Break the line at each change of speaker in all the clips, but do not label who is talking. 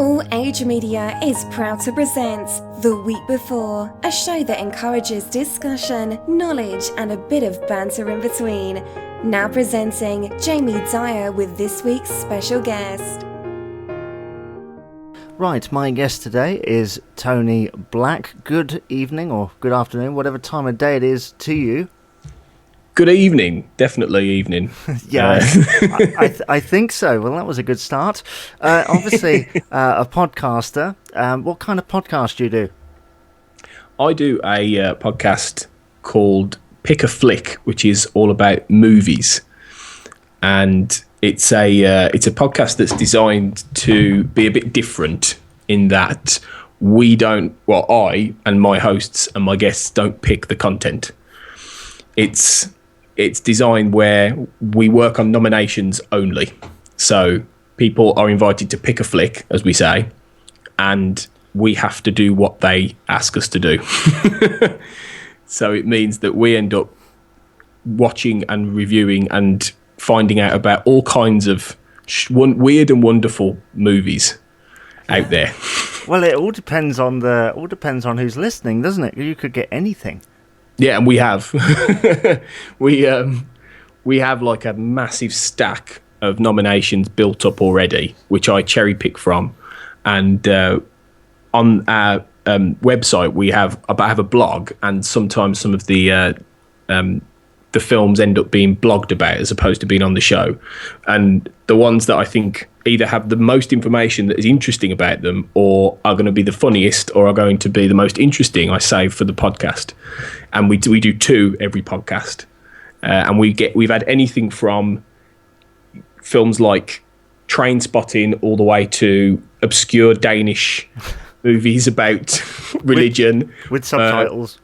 All Age Media is proud to present The Week Before, a show that encourages discussion, knowledge, and a bit of banter in between. Now presenting Jamie Dyer with this week's special guest.
Right, my guest today is Tony Black. Good evening or good afternoon, whatever time of day it is to you.
Good evening, definitely evening.
Yeah, I think so. Well, that was a good start. Obviously, a podcaster. What kind of podcast do you do?
I do a podcast called Pick a Flick, which is all about movies, and it's a podcast that's designed to be a bit different in that I and my hosts and my guests don't pick the content. It's designed where we work on nominations only. So people are invited to pick a flick, as we say, and we have to do what they ask us to do. So it means that we end up watching and reviewing and finding out about all kinds of weird and wonderful movies out there.
Well, it all depends on who's listening, doesn't it? You could get anything.
Yeah, and we have. we have like a massive stack of nominations built up already, which I cherry pick from. And on our website, I have a blog, and sometimes some of the films end up being blogged about as opposed to being on the show. And the ones that I think either have the most information that is interesting about them, or are going to be the funniest, or are going to be the most interesting, I save for the podcast. And we do two every podcast, and we've had anything from films like Trainspotting all the way to obscure Danish movies about religion
with subtitles.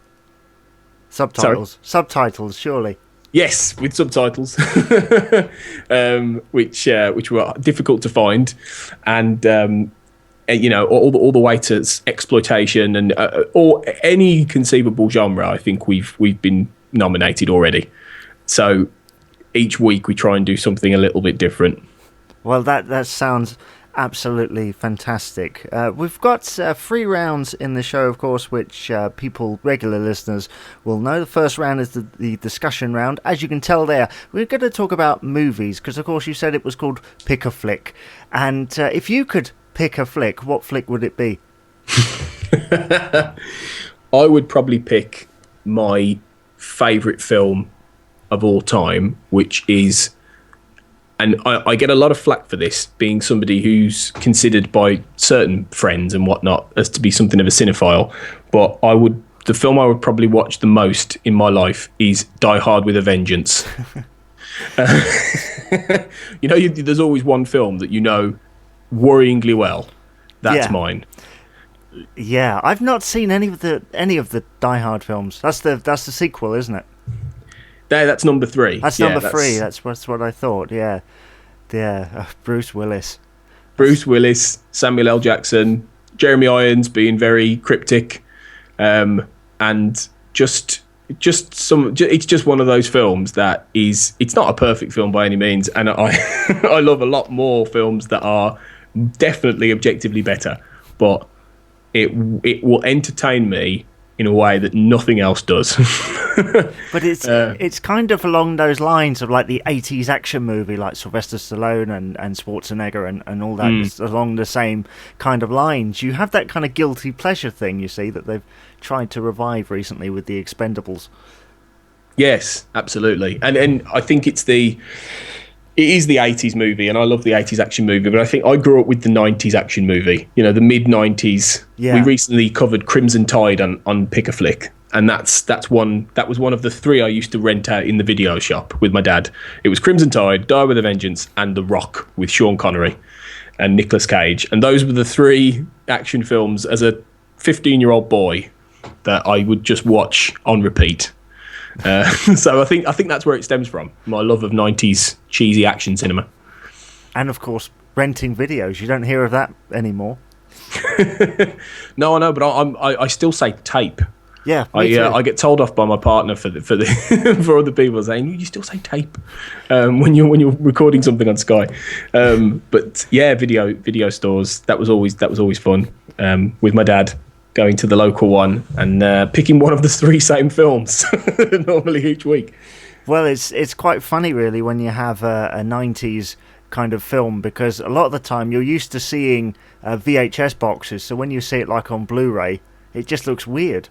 Subtitles, surely.
Yes, with subtitles, which were difficult to find, and all the way to exploitation and or any conceivable genre. I think we've been nominated already. So each week we try and do something a little bit different.
Well, that sounds absolutely fantastic. We've got 3 rounds in the show, of course, which regular listeners will know. The first round is the discussion round. As you can tell there, we're going to talk about movies, because, of course, you said it was called Pick a Flick. And if you could pick a flick, what flick would it be?
I would probably pick my favourite film of all time, which is... And I get a lot of flack for this, being somebody who's considered by certain friends and whatnot as to be something of a cinephile. But the film I would probably watch the most in my life is Die Hard with a Vengeance. There's always one film that you know worryingly well. That's mine.
Yeah, I've not seen any of the Die Hard films. That's the sequel, isn't it?
That's number 3.
That's number 3. That's what I thought. Yeah. Bruce Willis.
Samuel L. Jackson, Jeremy Irons being very cryptic, and just some. It's just one of those films that is. It's not a perfect film by any means, and I love a lot more films that are definitely objectively better, but it will entertain me in a way that nothing else does.
But it's kind of along those lines of like the 80s action movie, like Sylvester Stallone and Schwarzenegger and all that. It's along the same kind of lines. You have that kind of guilty pleasure thing, you see, that they've tried to revive recently with the Expendables.
Yes, absolutely. And I think it is the 80s movie, and I love the 80s action movie, but I think I grew up with the 90s action movie, the mid-90s. Yeah. We recently covered Crimson Tide on Pick a Flick, and that was one of the 3 I used to rent out in the video shop with my dad. It was Crimson Tide, Die with a Vengeance, and The Rock with Sean Connery and Nicolas Cage. And those were the 3 action films as a 15-year-old boy that I would just watch on repeat. So I think that's where it stems from, my love of 90s cheesy action cinema.
And of course, renting videos. You don't hear of that anymore.
No, I know, but I still say tape.
Yeah, me too.
I get told off by my partner for for other people saying you still say tape when you're recording something on Sky. But yeah, video stores, that was always fun. With my dad going to the local one and picking one of the 3 same films normally each week.
Well, it's quite funny, really, when you have a 90s kind of film, because a lot of the time you're used to seeing VHS boxes, so when you see it like on Blu-ray, it just looks weird.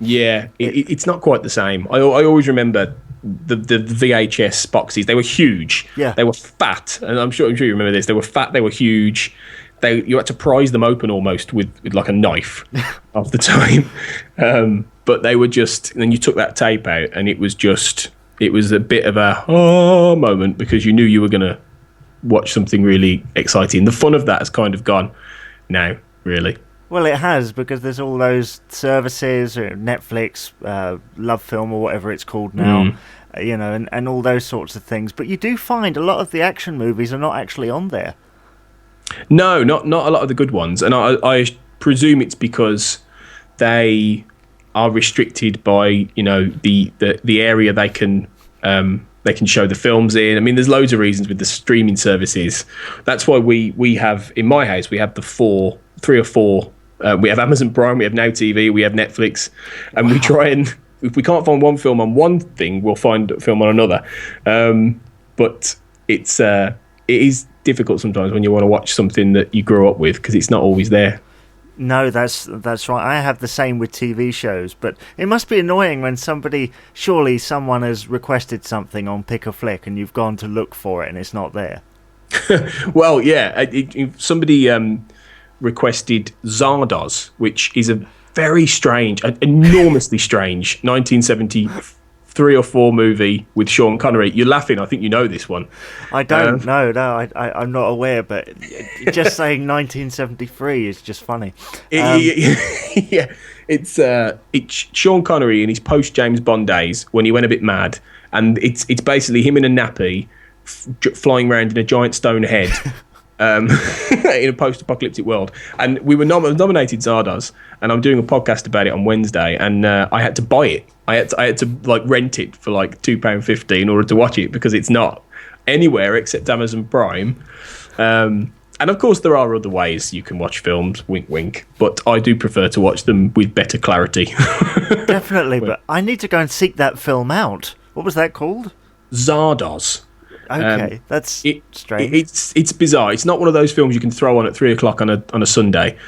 Yeah, it's not quite the same. I always remember the VHS boxes. They were huge.
Yeah.
They were fat, and I'm sure you remember this. They were fat. They were huge. You had to prise them open almost with like a knife half the time. But they were just. And then you took that tape out, and it was a bit of a moment, because you knew you were going to watch something really exciting. The fun of that has kind of gone now, really.
Well, it has, because there's all those services, Netflix, Love Film, or whatever it's called now, and all those sorts of things. But you do find a lot of the action movies are not actually on there.
No, not a lot of the good ones, and I presume it's because they are restricted by the area they can show the films in. I mean, there's loads of reasons with the streaming services. That's why we have, in my house, we have 3 or 4. We have Amazon Prime, we have Now TV, we have Netflix, and we try and, if we can't find one film on one thing, we'll find a film on another. But it is difficult sometimes when you want to watch something that you grew up with, because it's not always there.
No, that's right. I have the same with TV shows, but it must be annoying when surely someone has requested something on Pick a Flick and you've gone to look for it and it's not there.
Well, yeah, somebody requested Zardoz, which is a very strange, enormously strange 1973 or 4 movie with Sean Connery. You're laughing. I think you know this one.
I don't know. No, I'm not aware. But just saying 1973 is just funny.
Yeah, it's Sean Connery in his post James Bond days when he went a bit mad, and it's basically him in a nappy flying around in a giant stone head. In a post-apocalyptic world, and we were nominated Zardoz, and I'm doing a podcast about it on Wednesday, and I had to buy it. I had to like rent it for like £2.50 in order to watch it, because it's not anywhere except Amazon Prime. And of course, there are other ways you can watch films. Wink, wink. But I do prefer to watch them with better clarity.
Definitely, but I need to go and seek that film out. What was that called?
Zardoz.
Okay, that's strange.
It's bizarre. It's not one of those films you can throw on at 3:00 on a Sunday.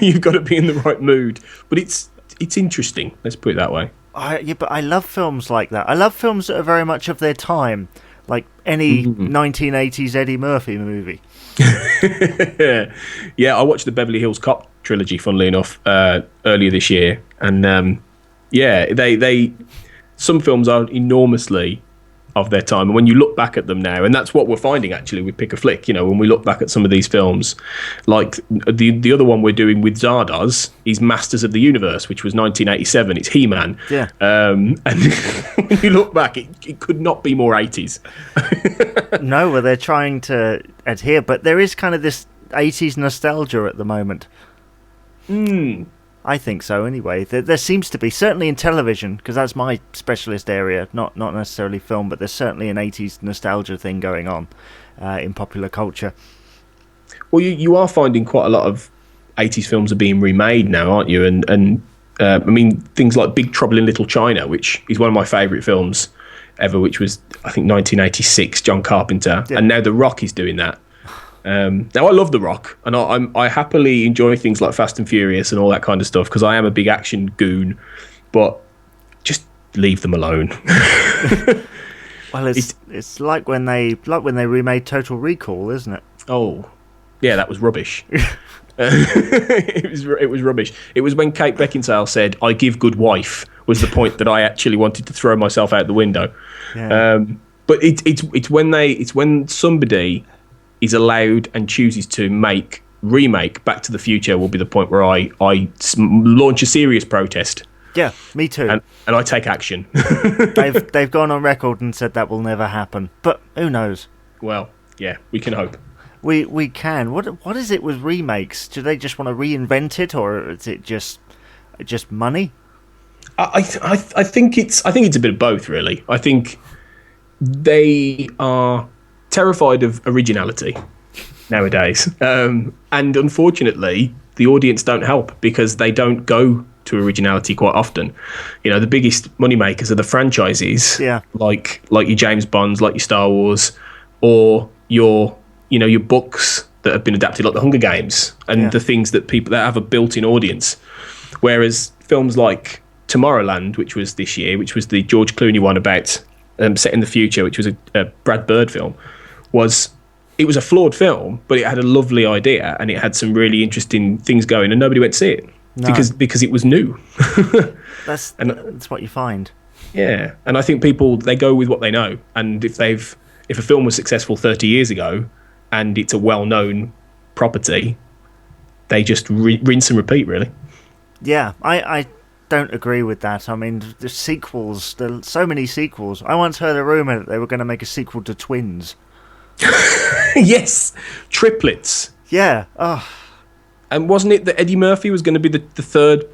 You've got to be in the right mood. But it's interesting. Let's put it that way.
But I love films like that. I love films that are very much of their time, like any 1980s Eddie Murphy movie.
Yeah, I watched the Beverly Hills Cop trilogy, funnily enough, earlier this year, and they some films are enormously of their time, and when you look back at them now, and that's what we're finding actually with Pick a Flick, when we look back at some of these films, like the other one we're doing with Zardoz is Masters of the Universe, which was 1987. It's He-Man.
Yeah.
And when you look back, it could not be more 80s.
No, well, they're trying to adhere, but there is kind of this 80s nostalgia at the moment. I think so, anyway. There seems to be, certainly in television, because that's my specialist area, not necessarily film, but there's certainly an 80s nostalgia thing going on in popular culture.
Well, you are finding quite a lot of 80s films are being remade now, aren't you? And I mean, things like Big Trouble in Little China, which is one of my favourite films ever, which was, I think, 1986, John Carpenter. Yeah. And now The Rock is doing that. Now, I love The Rock, and I happily enjoy things like Fast and Furious and all that kind of stuff, because I am a big action goon, but just leave them alone.
Well, it's like when they remade Total Recall, isn't it?
Oh, yeah, that was rubbish. It was rubbish. It was when Kate Beckinsale said, "I give good wife," was the point that I actually wanted to throw myself out the window. Yeah. But it's when somebody is allowed and chooses to remake Back to the Future will be the point where I launch a serious protest.
Yeah, me too.
And I take action.
They've gone on record and said that will never happen. But who knows?
Well, yeah, we can hope.
We can. What is it with remakes? Do they just want to reinvent it, or is it just money?
I think it's a bit of both, really. I think they are terrified of originality nowadays, and unfortunately, the audience don't help because they don't go to originality quite often. You know, the biggest moneymakers are the franchises, like your James Bonds, like your Star Wars, or your books that have been adapted, like the Hunger Games, and the things that people that have a built-in audience. Whereas films like Tomorrowland, which was this year, which was the George Clooney one about set in the future, which was a Brad Bird film, it was a flawed film, but it had a lovely idea and it had some really interesting things going, and nobody went to see it because it was new.
That's what you find.
Yeah, and I think people, they go with what they know, and if a film was successful 30 years ago and it's a well-known property, they just rinse and repeat, really.
Yeah, I don't agree with that. I mean, the sequels, there's so many sequels. I once heard a rumour that they were going to make a sequel to Twins.
Yes, triplets.
Yeah. Oh.
And wasn't it that Eddie Murphy was going to be the third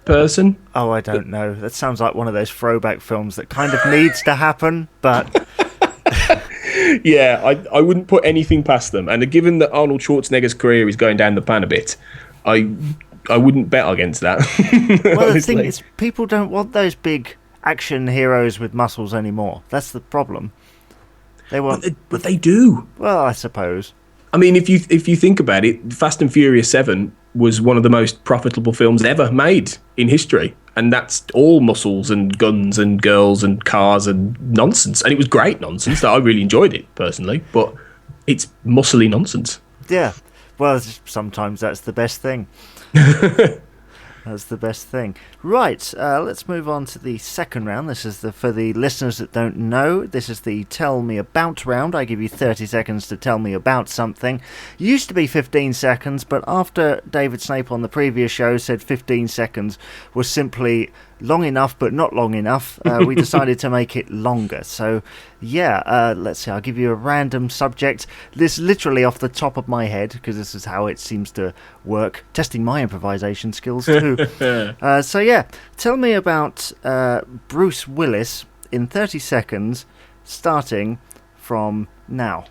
person?
Oh, I don't know. That sounds like one of those throwback films that kind of needs to happen, but...
Yeah, I wouldn't put anything past them. And given that Arnold Schwarzenegger's career is going down the pan a bit, I wouldn't bet against that.
Well, the thing is, people don't want those big action heroes with muscles anymore. That's the problem. They want,
but they do.
Well, I suppose.
I mean, if you think about it, Fast and Furious 7 was one of the most profitable films ever made in history, and that's all muscles and guns and girls and cars and nonsense. And it was great nonsense. I really enjoyed it personally, but it's muscly nonsense.
Yeah. Well, sometimes that's the best thing. That's the best thing. Right, let's move on to the second round. This is for the listeners that don't know, this is the Tell Me About round. I give you 30 seconds to tell me about something. Used to be 15 seconds, but after David Snape on the previous show said 15 seconds was simply long enough but not long enough, we decided to make it longer. So, yeah, let's see, I'll give you a random subject. This literally off the top of my head, because this is how it seems to work. Testing my improvisation skills too. So, yeah, tell me about Bruce Willis in 30 seconds, starting from now.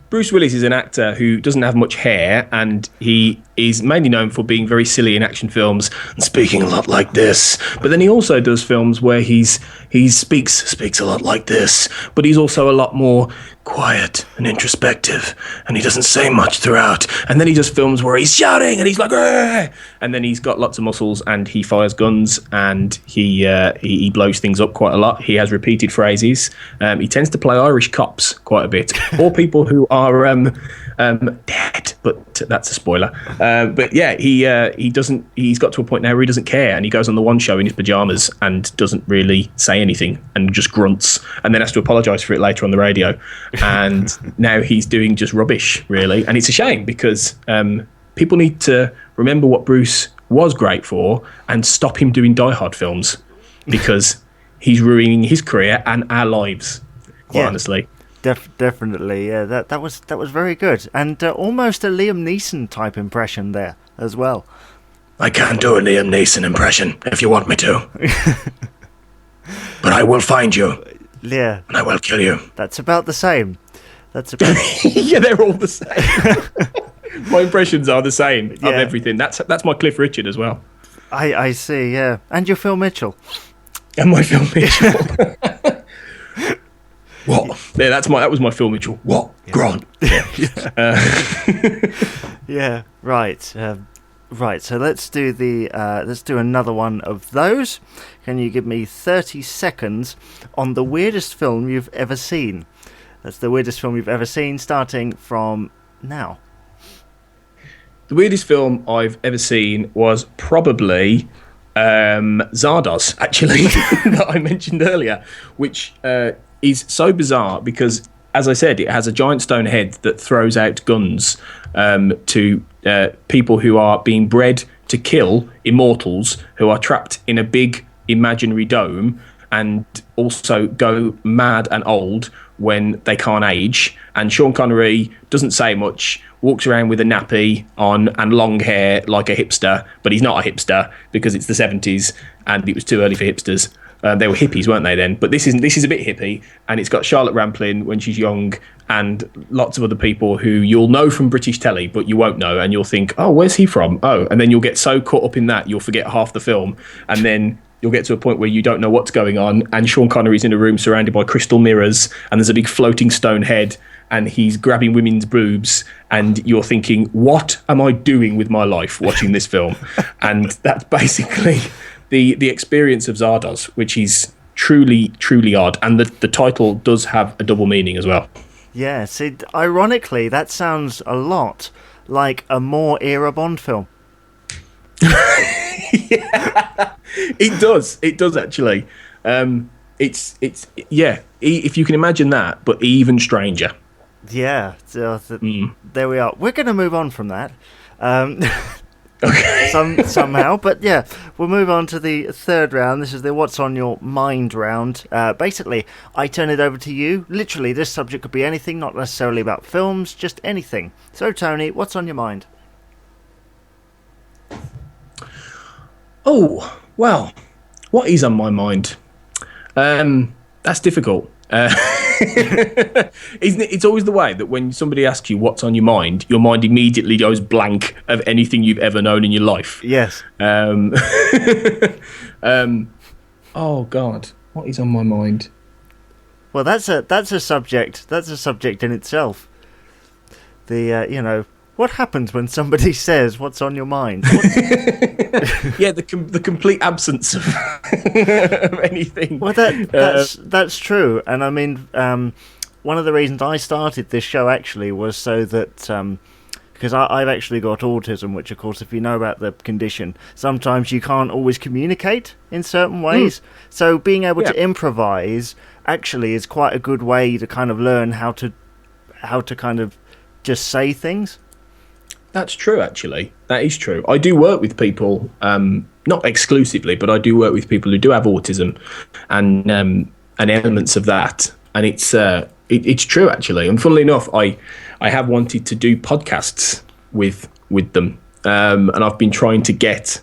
Bruce Willis is an actor who doesn't have much hair, and he is mainly known for being very silly in action films and speaking a lot like this. But then he also does films where he speaks a lot like this, but he's also a lot more quiet and introspective, and he doesn't say much throughout. And then he does films where he's shouting and he's like, "Argh!" And then he's got lots of muscles and he fires guns and he blows things up quite a lot. He has repeated phrases. He tends to play Irish cops quite a bit, or people who are dead, but that's a spoiler. But yeah, he's got to a point now where he doesn't care, and he goes on the one show in his pajamas and doesn't really say anything and just grunts, and then has to apologise for it later on the radio. And now he's doing just rubbish, really, and it's a shame because people need to remember what Bruce was great for and stop him doing Die Hard films, because he's ruining his career and our lives, quite honestly.
Definitely, yeah. That was very good, and almost a Liam Neeson type impression there as well.
I can't do a Liam Neeson impression if you want me to, but I will find you.
Yeah,
and I will kill you.
That's about the same. That's about.
Yeah, they're all the same. My impressions are the same of everything. That's my Cliff Richard as well.
I see. Yeah, and your Phil Mitchell.
And my Phil Mitchell. What? Yeah, that was my Phil Mitchell. What? Yeah. Grant.
Yeah. Right. Right. So let's do another one of those. Can you give me 30 seconds on the weirdest film you've ever seen? That's the weirdest film you've ever seen, starting from now.
The weirdest film I've ever seen was probably Zardoz, actually, that I mentioned earlier, which is so bizarre because, as I said, it has a giant stone head that throws out guns to people who are being bred to kill immortals who are trapped in a big imaginary dome and also go mad and old when they can't age, and Sean Connery doesn't say much, walks around with a nappy on and long hair like a hipster, but he's not a hipster because it's the 70s and it was too early for hipsters. They were hippies, weren't they then? But this is a bit hippie, and it's got Charlotte Rampling when she's young, and lots of other people who you'll know from British telly, but you won't know, and you'll think, oh, where's he from? Oh, and then you'll get so caught up in that you'll forget half the film, and then you'll get to a point where you don't know what's going on, and Sean Connery's in a room surrounded by crystal mirrors, and there's a big floating stone head, and he's grabbing women's boobs, and you're thinking, what am I doing with my life watching this film? And that's basically the experience of Zardoz, which is truly, truly odd. And the title does have a double meaning as well.
Yeah, see, ironically, that sounds a lot like a Moore era Bond film.
Yeah, it does actually. It's if you can imagine that, but even stranger.
Yeah, there we are. We're going to move on from that.
Okay.
Somehow, but yeah, we'll move on to the third round. This is the What's on Your Mind round. Basically, I turn it over to you. Literally, this subject could be anything, not necessarily about films, just anything. So, Tony, what's on your mind?
Oh, well, what is on my mind? That's difficult. It's always the way that when somebody asks you what's on your mind immediately goes blank of anything you've ever known in your life.
Yes.
Oh God, what is on my mind?
Well, that's a subject. That's a subject in itself. What happens when somebody says what's on your mind?
Yeah, the complete absence of anything.
Well, that's true, and I mean, one of the reasons I started this show actually was so that because I've actually got autism, which of course, if you know about the condition, sometimes you can't always communicate in certain ways. So being able to improvise actually is quite a good way to kind of learn how to kind of just say things.
That's true, actually. That is true. I do work with people, not exclusively, but I do work with people who do have autism and elements of that. And it's true, actually. And funnily enough, I have wanted to do podcasts with them. And I've been trying to get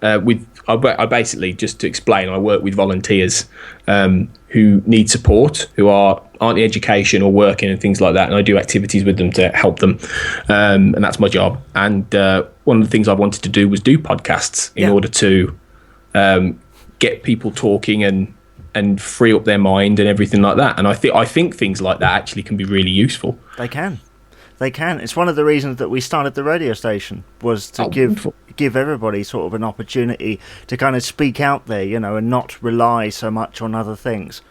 I basically, just to explain, I work with volunteers who need support, who aren't in education or working and things like that, and I do activities with them to help them, and that's my job. And one of the things I wanted to do was do podcasts in order to get people talking and free up their mind and everything like that. And I think things like that actually can be really useful.
They can. It's one of the reasons that we started the radio station, was to give everybody sort of an opportunity to kind of speak out there, and not rely so much on other things.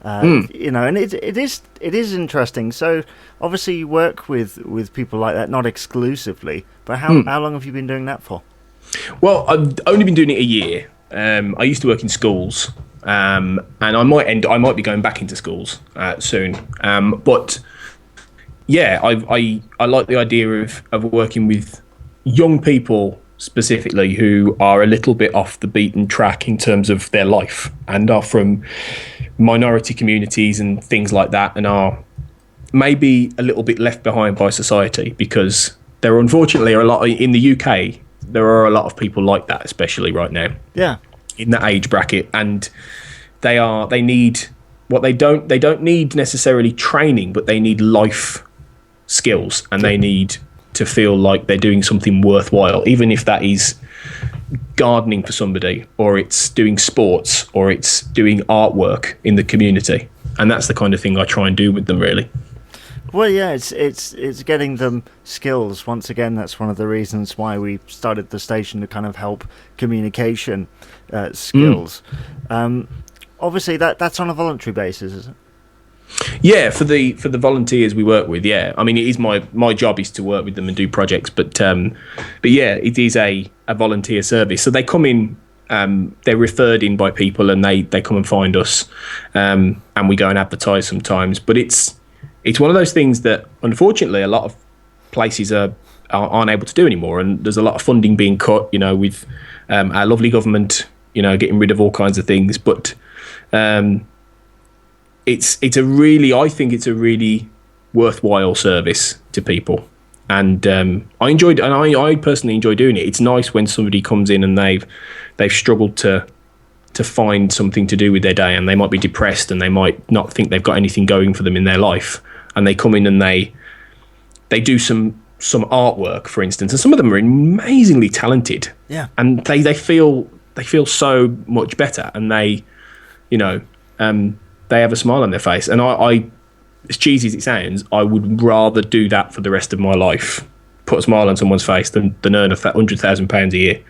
And it is interesting. So obviously you work with people like that, not exclusively, but how long have you been doing that for?
Well, I've only been doing it a year. I used to work in schools, and I might be going back into schools soon. But yeah, I like the idea of working with young people specifically who are a little bit off the beaten track in terms of their life and are from minority communities and things like that, and are maybe a little bit left behind by society, because there unfortunately are a lot in the UK. There are a lot of people like that, especially right now. Yeah, in that age bracket, and they need what they don't need necessarily training, but they need life skills, and they need to feel like they're doing something worthwhile, even if that is gardening for somebody, or it's doing sports, or it's doing artwork in the community. And that's the kind of thing I try and do with them, really.
Well, yeah, it's getting them skills. Once again, that's one of the reasons why we started the station, to kind of help communication skills. Obviously, that's on a voluntary basis, is it?
Yeah, for the volunteers we work with, yeah. I mean, it is my job is to work with them and do projects, but yeah, it is a volunteer service. So they come in, they're referred in by people, and they come and find us, and we go and advertise sometimes. But it's one of those things that unfortunately a lot of places aren't able to do anymore, and there's a lot of funding being cut, with our lovely government, getting rid of all kinds of things. But it's a really, I think it's a really worthwhile service to people. And I enjoyed, and I personally enjoy doing it. It's nice when somebody comes in and they've struggled to find something to do with their day, and they might be depressed and they might not think they've got anything going for them in their life, and they come in and they do some artwork, for instance, and some of them are amazingly talented.
Yeah.
And they feel so much better, and they have a smile on their face. And I as cheesy as it sounds, I would rather do that for the rest of my life, put a smile on someone's face, than earn £100,000 a year.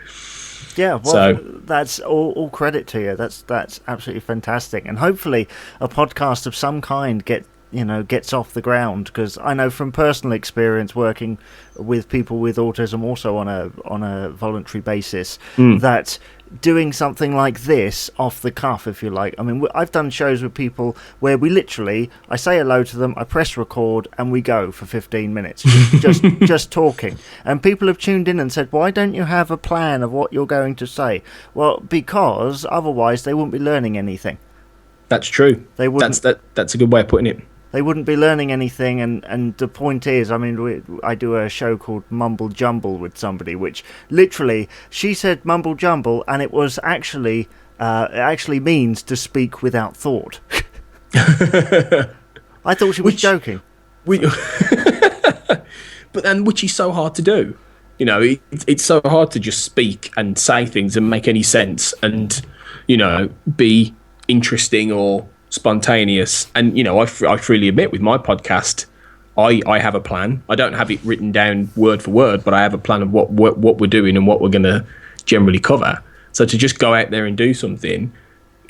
Yeah, well,
so
that's all credit to you. That's absolutely fantastic, and hopefully a podcast of some kind gets off the ground, because I know from personal experience working with people with autism also on a voluntary basis that doing something like this off the cuff, if you like. I mean, I've done shows with people where I say hello to them, I press record, and we go for 15 minutes, just talking. And people have tuned in and said, "Why don't you have a plan of what you're going to say?" Well, because otherwise they wouldn't be learning anything.
That's true.
They wouldn't.
That's a good way of putting it.
They wouldn't be learning anything, and the point is, I mean, I do a show called Mumble Jumble with somebody, which literally, she said mumble jumble, and it was actually, it actually means to speak without thought. I thought she was joking.
But then, which is so hard to do. It's so hard to just speak and say things and make any sense and, be interesting or spontaneous. And I freely admit, with my podcast, I have a plan. I don't have it written down word for word, but I have a plan of what we're doing and what we're going to generally cover. So to just go out there and do something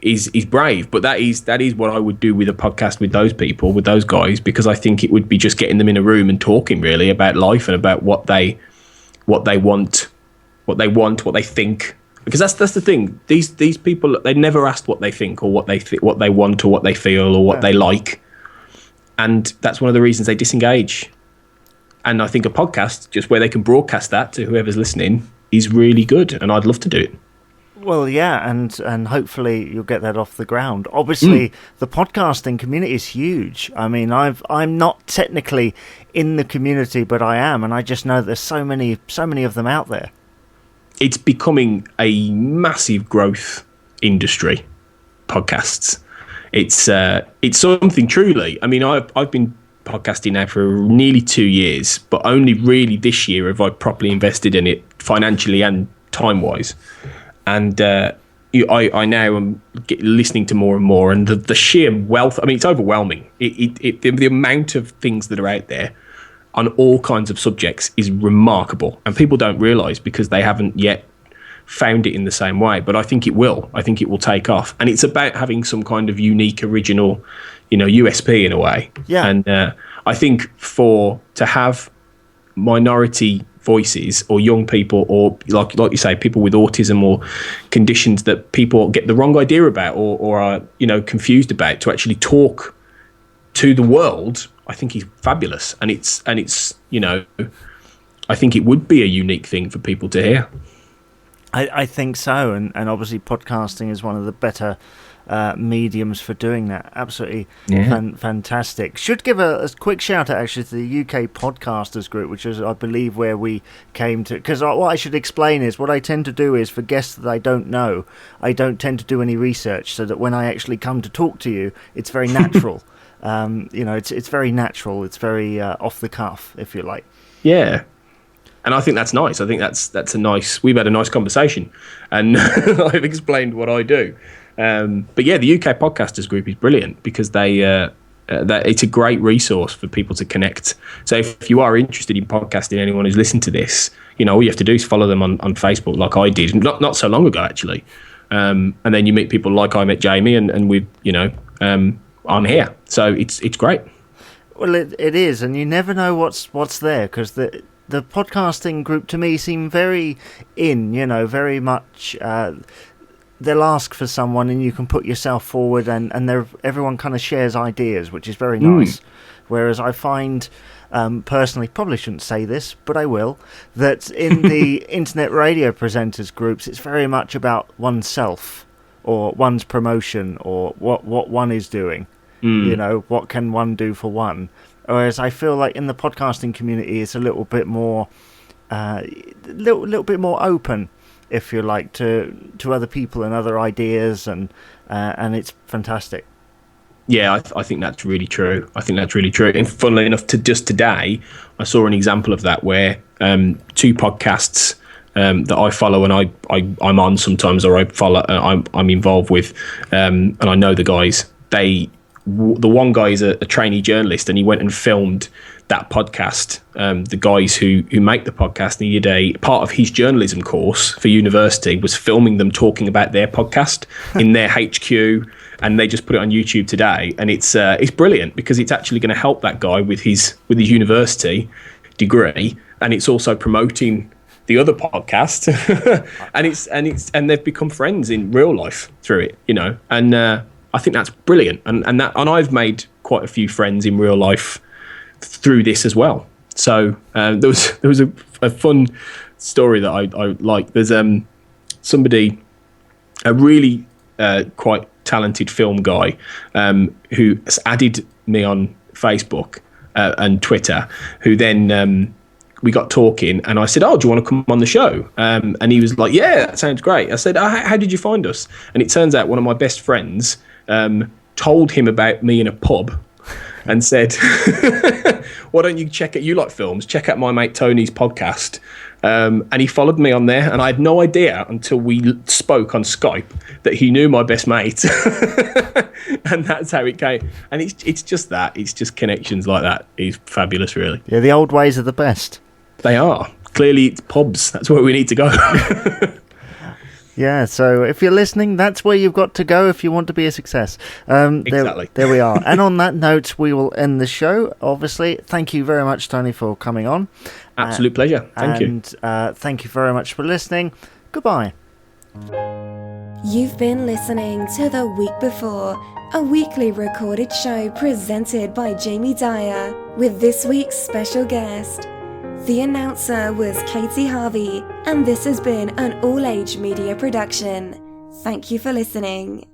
is brave, but that is what I would do with a podcast with those people, with those guys, because I think it would be just getting them in a room and talking really about life and about what they want, what they think. Because that's the thing. These people, they never asked what they think or what they want or what they feel or what they like, and that's one of the reasons they disengage. And I think a podcast, just where they can broadcast that to whoever's listening, is really good, and I'd love to do it.
Well, yeah, and hopefully you'll get that off the ground. Obviously, the podcasting community is huge. I mean, I'm not technically in the community, but I am, and I just know there's so many of them out there.
It's becoming a massive growth industry, podcasts. It's something truly. I mean, I've been podcasting now for nearly 2 years, but only really this year have I properly invested in it financially and time-wise. And I now am listening to more and more, and the sheer wealth. I mean, it's overwhelming. The amount of things that are out there on all kinds of subjects is remarkable, and people don't realise because they haven't yet found it in the same way. But I think it will. I think it will take off, and it's about having some kind of unique, original, USP in a way.
Yeah.
And I think to have minority voices or young people, or like you say, people with autism or conditions that people get the wrong idea about or are confused about, to actually talk to the world, I think is fabulous. And it's I think it would be a unique thing for people to hear.
I think so, and obviously podcasting is one of the better mediums for doing that. Absolutely fantastic. Should give a quick shout out actually to the UK Podcasters Group, which is, I believe, where we came to. Because what I should explain is, what I tend to do is, for guests that I don't know, I don't tend to do any research, so that when I actually come to talk to you, it's very natural. It's very natural. It's very off the cuff, if you like.
Yeah. And I think that's nice. I think that's a nice. We've had a nice conversation, and I've explained what I do. But yeah, the UK Podcasters Group is brilliant because it's a great resource for people to connect. So if you are interested in podcasting, anyone who's listened to this, all you have to do is follow them on Facebook, like I did, not so long ago actually. And then you meet people like I met Jamie, and we, I'm here. So it's great.
Well, it is, and you never know what's there, because the podcasting group to me seem very very much. They'll ask for someone, and you can put yourself forward, and everyone kind of shares ideas, which is very nice. Whereas I find, personally, probably shouldn't say this, but I will, that in the internet radio presenters groups, it's very much about oneself or one's promotion or what one is doing. You know, what can one do for one? Whereas I feel like in the podcasting community, it's a little bit more, little bit more open, if you like, to other people and other ideas, and it's fantastic.
Yeah, I think that's really true. And funnily enough, just today, I saw an example of that where two podcasts that I follow and I'm on sometimes, or I'm involved with, and I know the guys. The one guy is a trainee journalist, and he went and filmed that podcast. The guys who make the podcast, and he did a part of his journalism course for university was filming them talking about their podcast in their HQ, and they just put it on YouTube today. And it's brilliant because it's actually going to help that guy with his university degree, and it's also promoting the other podcast, and they've become friends in real life through it, you know. And I think that's brilliant, and I've made quite a few friends in real life through this as well. So there was a fun story that I like. There's somebody, a really quite talented film guy, who has added me on Facebook and Twitter, who then we got talking, and I said, "Oh, do you want to come on the show?" And he was like, "Yeah, that sounds great." I said, "How did you find us?" And it turns out one of my best friends told him about me in a pub and said, "Why don't you you like films, check out my mate Tony's podcast." And he followed me on there, and I had no idea until we spoke on Skype that he knew my best mate. And that's how it came. And it's just connections like that. It's fabulous, really.
Yeah, the old ways are the best.
They are. Clearly, it's pubs. That's where we need to go.
Yeah, so if you're listening, that's where you've got to go if you want to be a success.
Exactly.
There we are. And on that note, we will end the show, obviously. Thank you very much, Tony, for coming on.
Absolute pleasure. Thank you.
And thank you very much for listening. Goodbye.
You've been listening to The Week Before, a weekly recorded show presented by Jamie Dyer, with this week's special guest. The announcer was Katie Harvey, and this has been an all-age media production. Thank you for listening.